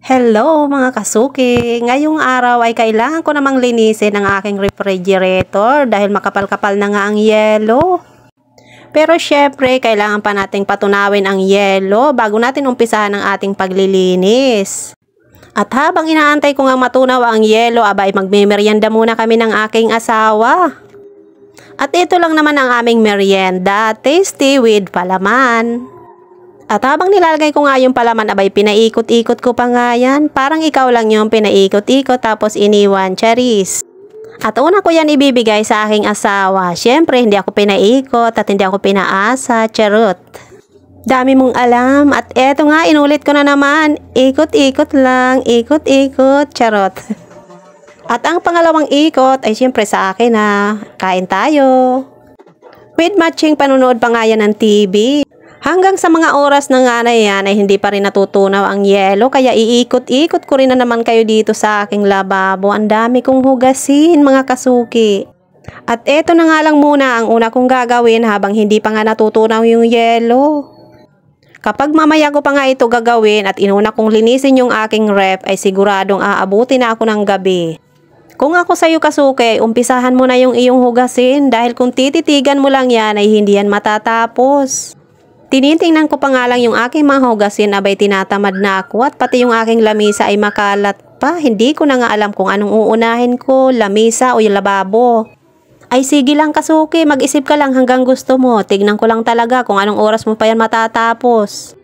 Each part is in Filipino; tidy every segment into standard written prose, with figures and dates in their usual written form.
Hello mga kasuki! Ngayong araw ay kailangan ko namang linisin ang aking refrigerator dahil makapal-kapal na nga ang yelo. Pero syempre, kailangan pa nating patunawin ang yelo bago natin umpisahan ang ating paglilinis. At habang inaantay ko nga matunaw ang yelo, abay magmemeryenda muna kami ng aking asawa. At ito lang naman ang aming merienda, tasty with palaman. At habang nilalagay ko nga yung palaman, abay pinaikot-ikot ko pa nga yan. Parang ikaw lang yung pinaikot-ikot tapos iniwan, charis. At una ko yan ibibigay sa aking asawa. Siyempre, hindi ako pinaikot at hindi ako pinaasa, charot. Dami mong alam. At eto nga, inulit ko na naman. Ikot-ikot lang, ikot-ikot, charot. At ang pangalawang ikot ay siyempre sa akin na kain tayo. With matching panunood pa nga yan ng TV. Hanggang sa mga oras na nga na yan ay hindi pa rin natutunaw ang yelo, kaya iikot-ikot ko rin na naman kayo dito sa aking lababo. Ang dami kong hugasin mga kasuki. At eto na nga lang muna ang una kong gagawin habang hindi pa nga natutunaw yung yelo. Kapag mamaya ko pa nga ito gagawin at inuna kong linisin yung aking ref ay siguradong aabuti na ako ng gabi. Kung ako sa'yo kasuki, umpisahan mo na yung iyong hugasin dahil kung tititigan mo lang yan ay hindi yan matatapos. Tinitingnan ko pa nga lang yung aking mga hugasin, abay tinatamad na ako at pati yung aking lamisa ay makalat pa. Hindi ko na nga alam kung anong uunahin ko, lamisa o yung lababo. Ay sige lang kasuki, mag-isip ka lang hanggang gusto mo. Tignan ko lang talaga kung anong oras mo pa yan matatapos.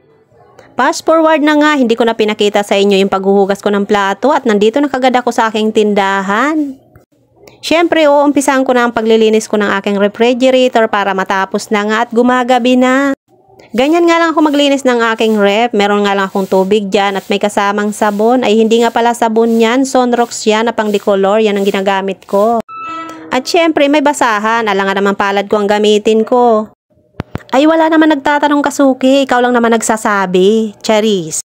Fast forward na nga, hindi ko na pinakita sa inyo yung paghuhugas ko ng plato at nandito na kagad ako sa aking tindahan. Siyempre, uumpisahan ko na ang paglilinis ko ng aking refrigerator para matapos na nga at gumagabi na. Ganyan nga lang ako maglinis ng aking ref. Meron nga lang akong tubig dyan at may kasamang sabon. Ay hindi nga pala sabon yan, Sunrox yan na pang decolor. Yan ang ginagamit ko. At syempre may basahan. Alam nga naman palad ko ang gamitin ko. Ay wala naman nagtatanong kasuki. Ikaw lang naman nagsasabi. Charis.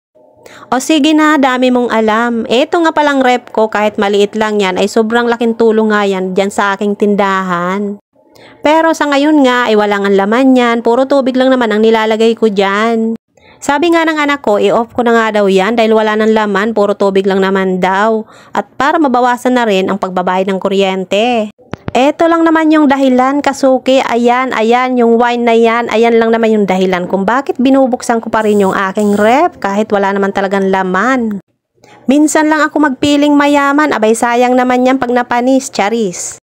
O sige na, dami mong alam. Eto nga palang ref ko kahit maliit lang yan ay sobrang laking tulong nga yan dyan sa aking tindahan. Pero sa ngayon nga ay walang ang laman yan, puro tubig lang naman ang nilalagay ko dyan. Sabi nga ng anak ko, i-off ko na nga daw yan dahil wala ng laman, puro tubig lang naman daw. At para mabawasan na rin ang pagbabayad ng kuryente. Eto lang naman yung dahilan kasuki, ayan yung wine na yan, ayan lang naman yung dahilan kung bakit binubuksan ko pa rin yung aking ref kahit wala naman talagang laman. Minsan lang ako magpiling mayaman, abay sayang naman yan pag napanis, charis.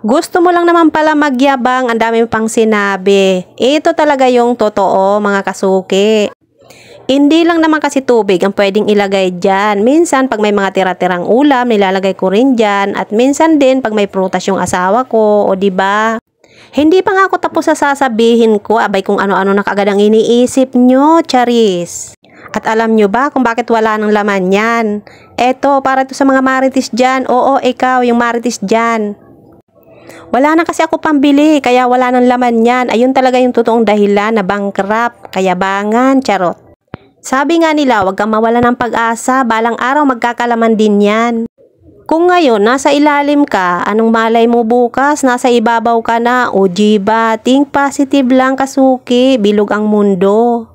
Gusto mo lang naman pala magyabang, ang dami pang sinabi. Ito talaga yung totoo mga kasuki. Hindi lang naman kasi tubig ang pwedeng ilagay dyan. Minsan pag may mga tira-tirang ulam, nilalagay ko rin dyan. At minsan din pag may prutas yung asawa ko, o diba? Hindi pa nga ako tapos sa sasabihin ko, abay kung ano-ano na kagad ang iniisip nyo, charis. At alam nyo ba kung bakit wala ng laman yan? Eto, para ito sa mga marites dyan. Oo, ikaw, yung marites dyan. Wala na kasi ako pambili, kaya wala ng laman yan. Ayun talaga yung totoong dahilan na bankrupt, kayabangan, charot. Sabi nga nila, huwag kang mawala ng pag-asa, balang araw magkakalaman din yan. Kung ngayon, nasa ilalim ka, anong malay mo bukas, nasa ibabaw ka na, o diba, think positive lang kasuki, bilog ang mundo.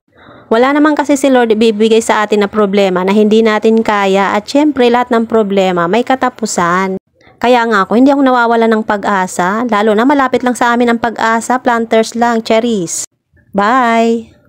Wala naman kasi si Lord ibibigay sa atin na problema na hindi natin kaya at syempre lahat ng problema may katapusan. Kaya nga ako, hindi ako nawawala ng pag-asa, lalo na malapit lang sa amin ang pag-asa, planters lang, cherries. Bye!